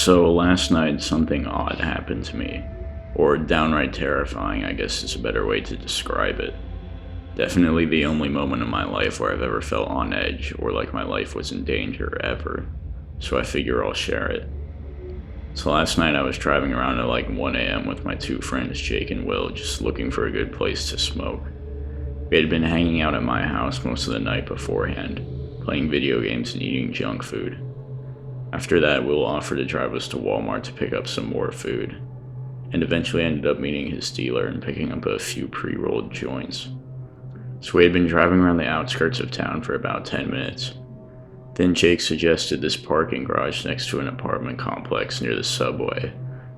So last night something odd happened to me, or downright terrifying, I guess is a better way to describe it. Definitely the only moment in my life where I've ever felt on edge or like my life was in danger ever, so I figure I'll share it. So last night I was driving around at like 1 a.m. with my two friends Jake and Will, just looking for a good place to smoke. We had been hanging out at my house most of the night beforehand, playing video games and eating junk food. After that, Will offered to drive us to Walmart to pick up some more food, and eventually ended up meeting his dealer and picking up a few pre-rolled joints. So we had been driving around the outskirts of town for about 10 minutes. Then Jake suggested this parking garage next to an apartment complex near the subway,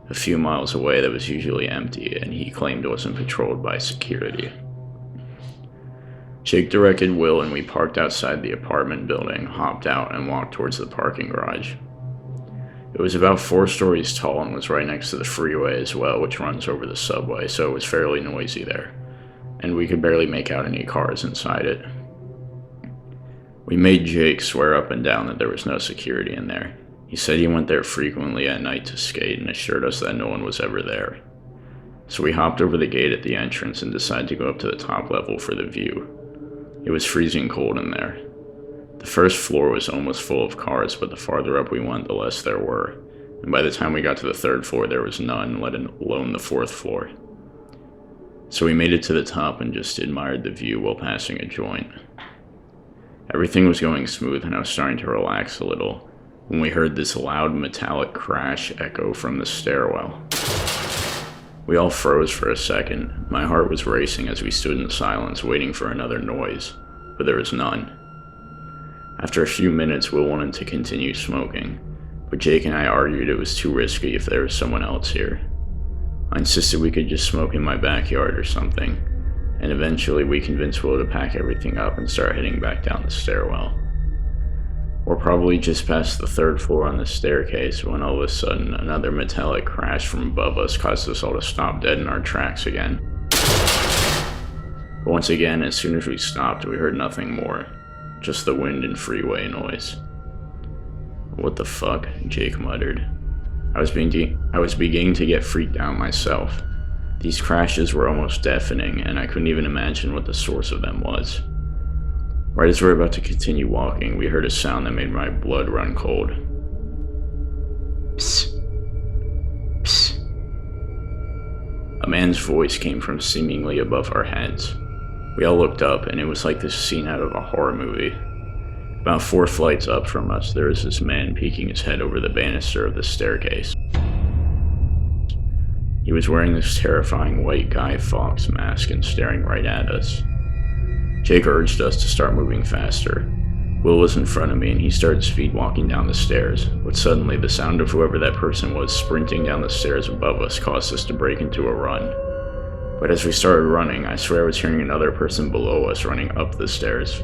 a few miles away that was usually empty and he claimed wasn't patrolled by security. Jake directed Will and we parked outside the apartment building, hopped out, and walked towards the parking garage. It was about 4 stories tall and was right next to the freeway as well, which runs over the subway, so it was fairly noisy there, and we could barely make out any cars inside it. We made Jake swear up and down that there was no security in there. He said he went there frequently at night to skate and assured us that no one was ever there. So we hopped over the gate at the entrance and decided to go up to the top level for the view. It was freezing cold in there. The first floor was almost full of cars, but the farther up we went, the less there were. And by the time we got to the 3rd floor, there was none, let alone the 4th floor. So we made it to the top and just admired the view while passing a joint. Everything was going smooth and I was starting to relax a little when we heard this loud metallic crash echo from the stairwell. We all froze for a second. My heart was racing as we stood in silence waiting for another noise, but there was none. After a few minutes, Will wanted to continue smoking, but Jake and I argued it was too risky if there was someone else here. I insisted we could just smoke in my backyard or something, and eventually we convinced Will to pack everything up and start heading back down the stairwell. We're probably just past the 3rd floor on the staircase when all of a sudden another metallic crash from above us caused us all to stop dead in our tracks again. But once again, as soon as we stopped, we heard nothing more, just the wind and freeway noise. "What the fuck?" Jake muttered. I was beginning to get freaked out myself. These crashes were almost deafening, and I couldn't even imagine what the source of them was. Right as we were about to continue walking, we heard a sound that made my blood run cold. Psst. Psst. A man's voice came from seemingly above our heads. We all looked up, and it was like this scene out of a horror movie. About 4 flights up from us, there was this man peeking his head over the banister of the staircase. He was wearing this terrifying white Guy Fawkes mask and staring right at us. Jake urged us to start moving faster. Will was in front of me and he started speed walking down the stairs, but suddenly the sound of whoever that person was sprinting down the stairs above us caused us to break into a run. But as we started running, I swear I was hearing another person below us running up the stairs.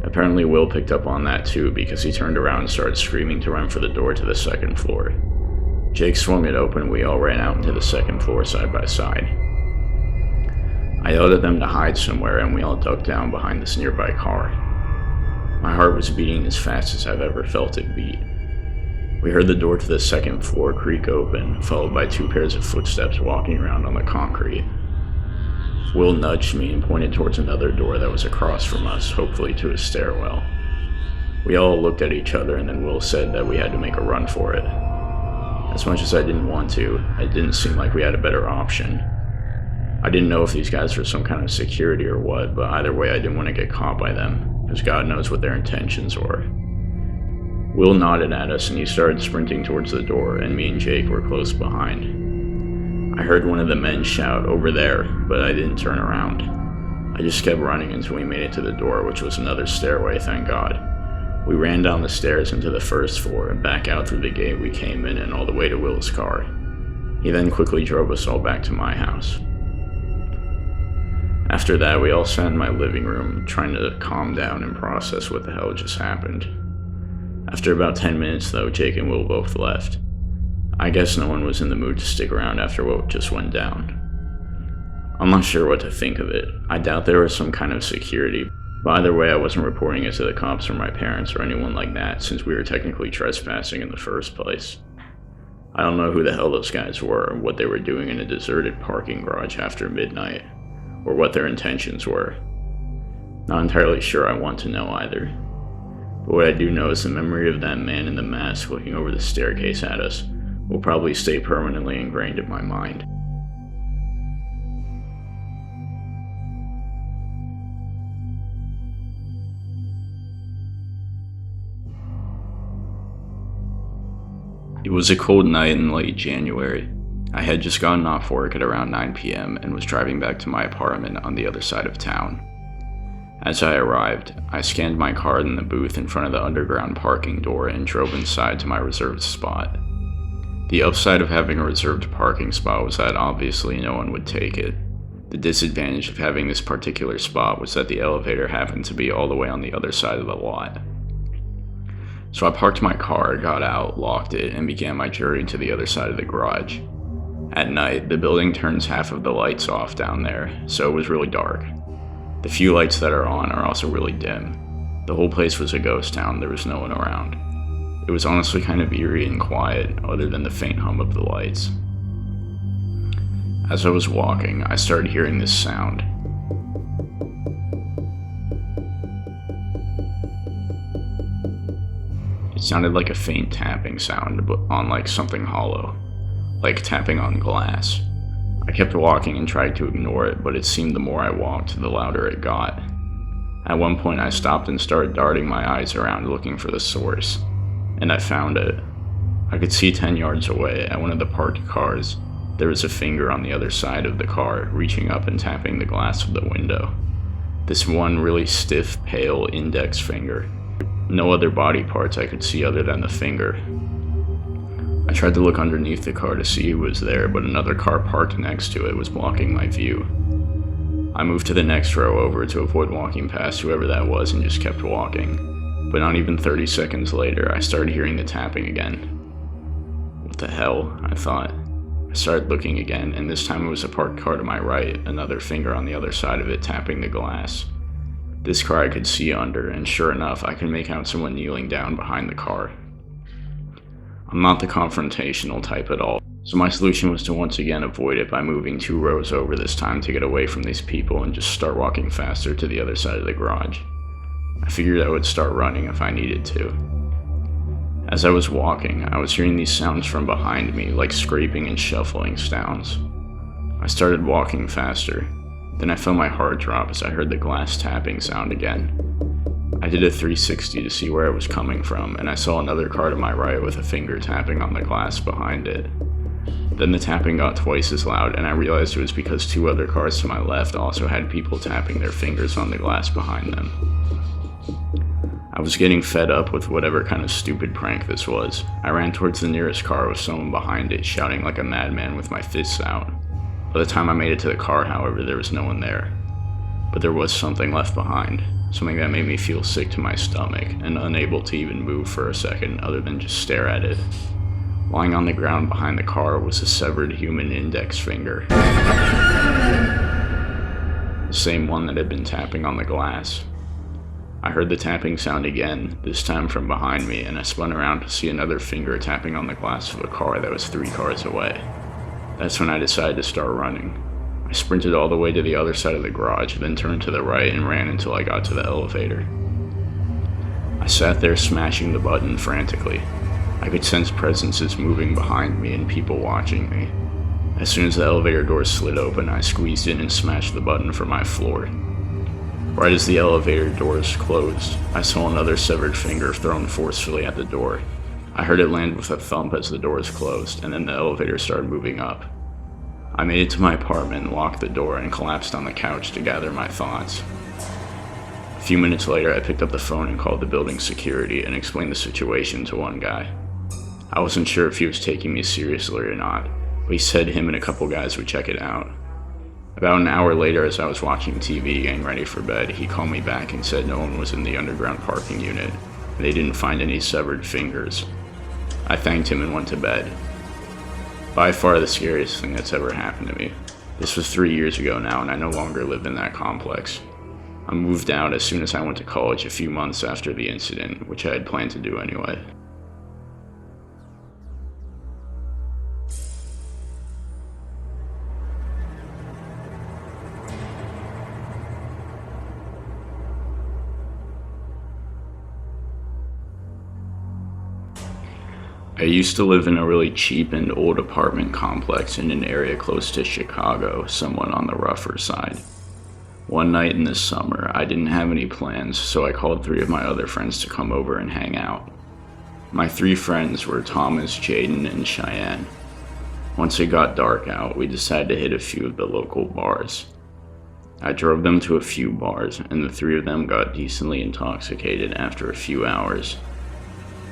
Apparently Will picked up on that too because he turned around and started screaming to run for the door to the 2nd floor. Jake swung it open and we all ran out into the 2nd floor side by side. I yelled at them to hide somewhere and we all ducked down behind this nearby car. My heart was beating as fast as I've ever felt it beat. We heard the door to the 2nd floor creak open, followed by 2 pairs of footsteps walking around on the concrete. Will nudged me and pointed towards another door that was across from us, hopefully to a stairwell. We all looked at each other and then Will said that we had to make a run for it. As much as I didn't want to, it didn't seem like we had a better option. I didn't know if these guys were some kind of security or what, but either way I didn't want to get caught by them, because God knows what their intentions were. Will nodded at us and he started sprinting towards the door, and me and Jake were close behind. I heard one of the men shout, "Over there," but I didn't turn around. I just kept running until we made it to the door, which was another stairway, thank God. We ran down the stairs into the 1st floor and back out through the gate we came in and all the way to Will's car. He then quickly drove us all back to my house. After that, we all sat in my living room, trying to calm down and process what the hell just happened. After about 10 minutes, though, Jake and Will both left. I guess no one was in the mood to stick around after what just went down. I'm not sure what to think of it. I doubt there was some kind of security, but either way I wasn't reporting it to the cops or my parents or anyone like that, since we were technically trespassing in the first place. I don't know who the hell those guys were, or what they were doing in a deserted parking garage after midnight, or what their intentions were. Not entirely sure I want to know either. But what I do know is the memory of that man in the mask looking over the staircase at us will probably stay permanently ingrained in my mind. It was a cold night in late January. I had just gotten off work at around 9 p.m. and was driving back to my apartment on the other side of town. As I arrived, I scanned my card in the booth in front of the underground parking door and drove inside to my reserved spot. The upside of having a reserved parking spot was that obviously no one would take it. The disadvantage of having this particular spot was that the elevator happened to be all the way on the other side of the lot. So I parked my car, got out, locked it, and began my journey to the other side of the garage. At night, the building turns half of the lights off down there, so it was really dark. The few lights that are on are also really dim. The whole place was a ghost town, there was no one around. It was honestly kind of eerie and quiet, other than the faint hum of the lights. As I was walking, I started hearing this sound. It sounded like a faint tapping sound, but on like something hollow, like tapping on glass. I kept walking and tried to ignore it, but it seemed the more I walked, the louder it got. At one point I stopped and started darting my eyes around looking for the source, and I found it. I could see 10 yards away, at one of the parked cars, there was a finger on the other side of the car, reaching up and tapping the glass of the window. This one really stiff, pale index finger. No other body parts I could see other than the finger. I tried to look underneath the car to see who was there, but another car parked next to it was blocking my view. I moved to the next row over to avoid walking past whoever that was and just kept walking. But not even 30 seconds later, I started hearing the tapping again. What the hell? I thought. I started looking again, and this time it was a parked car to my right, another finger on the other side of it tapping the glass. This car I could see under, and sure enough, I could make out someone kneeling down behind the car. I'm not the confrontational type at all, so my solution was to once again avoid it by moving 2 rows over this time to get away from these people and just start walking faster to the other side of the garage. I figured I would start running if I needed to. As I was walking, I was hearing these sounds from behind me, like scraping and shuffling sounds. I started walking faster. Then I felt my heart drop as I heard the glass tapping sound again. I did a 360 to see where it was coming from, and I saw another car to my right with a finger tapping on the glass behind it. Then the tapping got twice as loud, and I realized it was because 2 other cars to my left also had people tapping their fingers on the glass behind them. I was getting fed up with whatever kind of stupid prank this was. I ran towards the nearest car with someone behind it, shouting like a madman with my fists out. By the time I made it to the car, however, there was no one there. But there was something left behind, something that made me feel sick to my stomach, and unable to even move for a second other than just stare at it. Lying on the ground behind the car was a severed human index finger. The same one that had been tapping on the glass. I heard the tapping sound again, this time from behind me, and I spun around to see another finger tapping on the glass of a car that was 3 cars away. That's when I decided to start running. I sprinted all the way to the other side of the garage, then turned to the right and ran until I got to the elevator. I sat there smashing the button frantically. I could sense presences moving behind me and people watching me. As soon as the elevator doors slid open, I squeezed in and smashed the button for my floor. Right as the elevator doors closed, I saw another severed finger thrown forcefully at the door. I heard it land with a thump as the doors closed, and then the elevator started moving up. I made it to my apartment, locked the door, and collapsed on the couch to gather my thoughts. A few minutes later, I picked up the phone and called the building security and explained the situation to one guy. I wasn't sure if he was taking me seriously or not, but he said him and a couple guys would check it out. About an hour later, as I was watching TV getting ready for bed, he called me back and said no one was in the underground parking unit, and they didn't find any severed fingers. I thanked him and went to bed. By far the scariest thing that's ever happened to me. This was 3 years ago now, and I no longer live in that complex. I moved out as soon as I went to college a few months after the incident, which I had planned to do anyway. I used to live in a really cheap and old apartment complex in an area close to Chicago, somewhat on the rougher side. One night in the summer, I didn't have any plans, so I called 3 of my other friends to come over and hang out. My 3 friends were Thomas, Jaden, and Cheyenne. Once it got dark out, we decided to hit a few of the local bars. I drove them to a few bars, and the 3 of them got decently intoxicated after a few hours.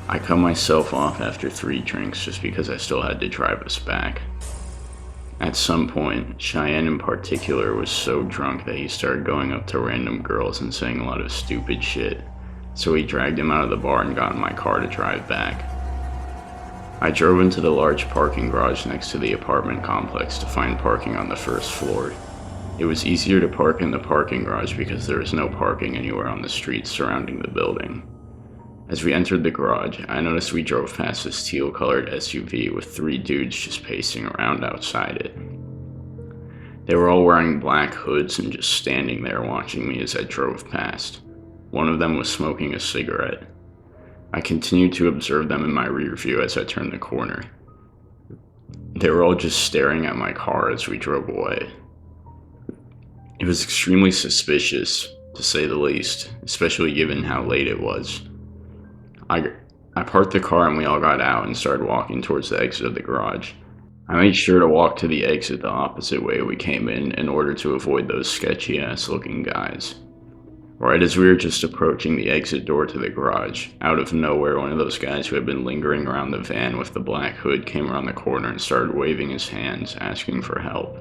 I cut myself off after 3 drinks just because I still had to drive us back. At some point, Cheyenne in particular was so drunk that he started going up to random girls and saying a lot of stupid shit, so we dragged him out of the bar and got in my car to drive back. I drove into the large parking garage next to the apartment complex to find parking on the first floor. It was easier to park in the parking garage because there was no parking anywhere on the streets surrounding the building. As we entered the garage, I noticed we drove past this teal-colored SUV with 3 dudes just pacing around outside it. They were all wearing black hoods and just standing there watching me as I drove past. One of them was smoking a cigarette. I continued to observe them in my rear view as I turned the corner. They were all just staring at my car as we drove away. It was extremely suspicious, to say the least, especially given how late it was. I parked the car and we all got out and started walking towards the exit of the garage. I made sure to walk to the exit the opposite way we came in order to avoid those sketchy-ass looking guys. Right as we were just approaching the exit door to the garage, out of nowhere one of those guys who had been lingering around the van with the black hood came around the corner and started waving his hands, asking for help.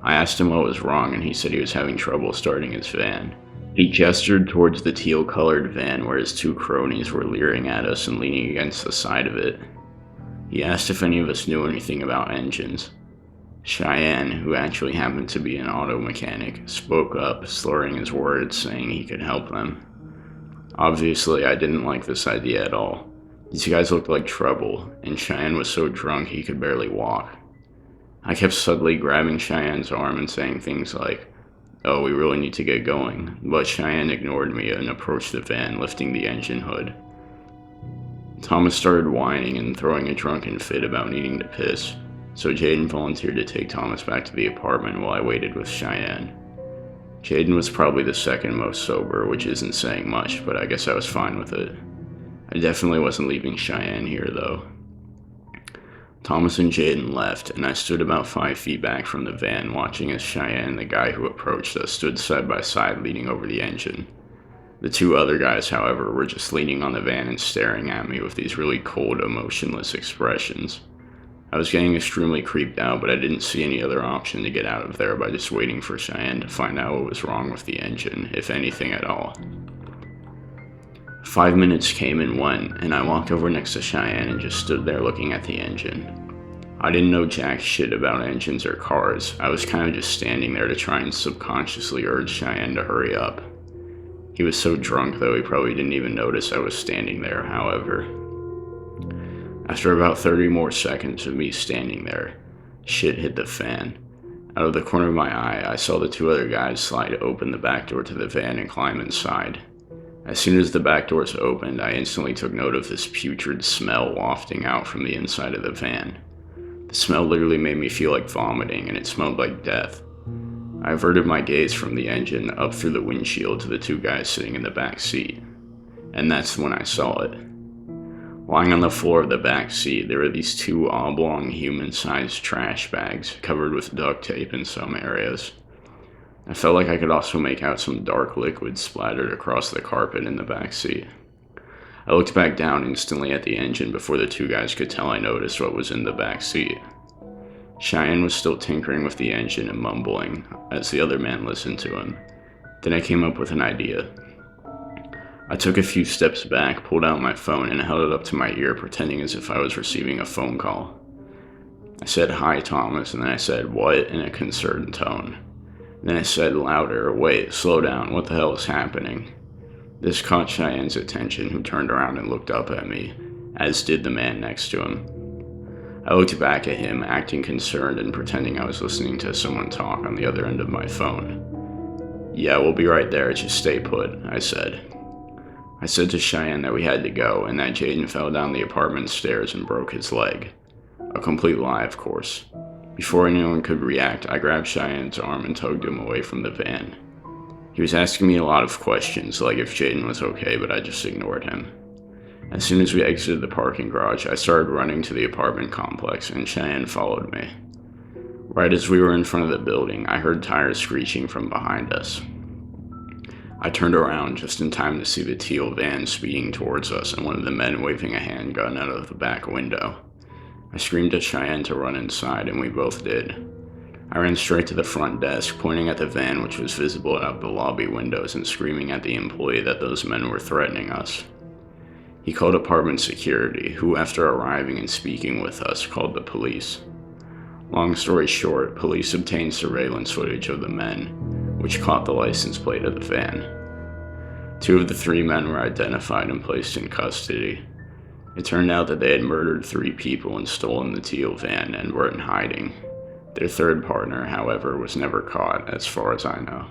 I asked him what was wrong and he said he was having trouble starting his van. He gestured towards the teal-colored van where his 2 cronies were leering at us and leaning against the side of it. He asked if any of us knew anything about engines. Cheyenne, who actually happened to be an auto mechanic, spoke up, slurring his words, saying he could help them. Obviously, I didn't like this idea at all. These guys looked like trouble, and Cheyenne was so drunk he could barely walk. I kept subtly grabbing Cheyenne's arm and saying things like, "Oh, we really need to get going," but Cheyenne ignored me and approached the van, lifting the engine hood. Thomas started whining and throwing a drunken fit about needing to piss, so Jaden volunteered to take Thomas back to the apartment while I waited with Cheyenne. Jaden was probably the second most sober, which isn't saying much, but I guess I was fine with it. I definitely wasn't leaving Cheyenne here, though. Thomas and Jaden left, and I stood about 5 feet back from the van, watching as Cheyenne and the guy who approached us stood side by side leaning over the engine. The 2 other guys, however, were just leaning on the van and staring at me with these really cold, emotionless expressions. I was getting extremely creeped out, but I didn't see any other option to get out of there by just waiting for Cheyenne to find out what was wrong with the engine, if anything at all. 5 minutes came and went, and I walked over next to Cheyenne and just stood there looking at the engine. I didn't know jack shit about engines or cars. I was kind of just standing there to try and subconsciously urge Cheyenne to hurry up. He was so drunk though he probably didn't even notice I was standing there, however. After about 30 more seconds of me standing there, shit hit the fan. Out of the corner of my eye, I saw the 2 other guys slide open the back door to the van and climb inside. As soon as the back doors opened, I instantly took note of this putrid smell wafting out from the inside of the van. The smell literally made me feel like vomiting, and it smelled like death. I averted my gaze from the engine up through the windshield to the 2 guys sitting in the back seat, and that's when I saw it. Lying on the floor of the back seat, there were these 2 oblong human-sized trash bags covered with duct tape in some areas. I felt like I could also make out some dark liquid splattered across the carpet in the back seat. I looked back down instantly at the engine before the 2 guys could tell I noticed what was in the back seat. Cheyenne was still tinkering with the engine and mumbling as the other man listened to him. Then I came up with an idea. I took a few steps back, pulled out my phone, and held it up to my ear, pretending as if I was receiving a phone call. I said, "Hi, Thomas," and then I said, "What?" in a concerned tone. Then I said louder, "Wait, slow down, what the hell is happening?" This caught Cheyenne's attention, who turned around and looked up at me, as did the man next to him. I looked back at him, acting concerned and pretending I was listening to someone talk on the other end of my phone. "Yeah, we'll be right there, just stay put," I said. I said to Cheyenne that we had to go and that Jaden fell down the apartment stairs and broke his leg. A complete lie, of course. Before anyone could react, I grabbed Cheyenne's arm and tugged him away from the van. He was asking me a lot of questions, like if Jaden was okay, but I just ignored him. As soon as we exited the parking garage, I started running to the apartment complex, and Cheyenne followed me. Right as we were in front of the building, I heard tires screeching from behind us. I turned around just in time to see the teal van speeding towards us and one of the men waving a handgun out of the back window. I screamed at Cheyenne to run inside, and we both did. I ran straight to the front desk, pointing at the van which was visible out the lobby windows and screaming at the employee that those men were threatening us. He called apartment security, who, after arriving and speaking with us, called the police. Long story short, police obtained surveillance footage of the men, which caught the license plate of the van. 2 of the 3 men were identified and placed in custody. It turned out that they had murdered 3 people and stolen the teal van and were in hiding. Their third partner, however, was never caught, as far as I know.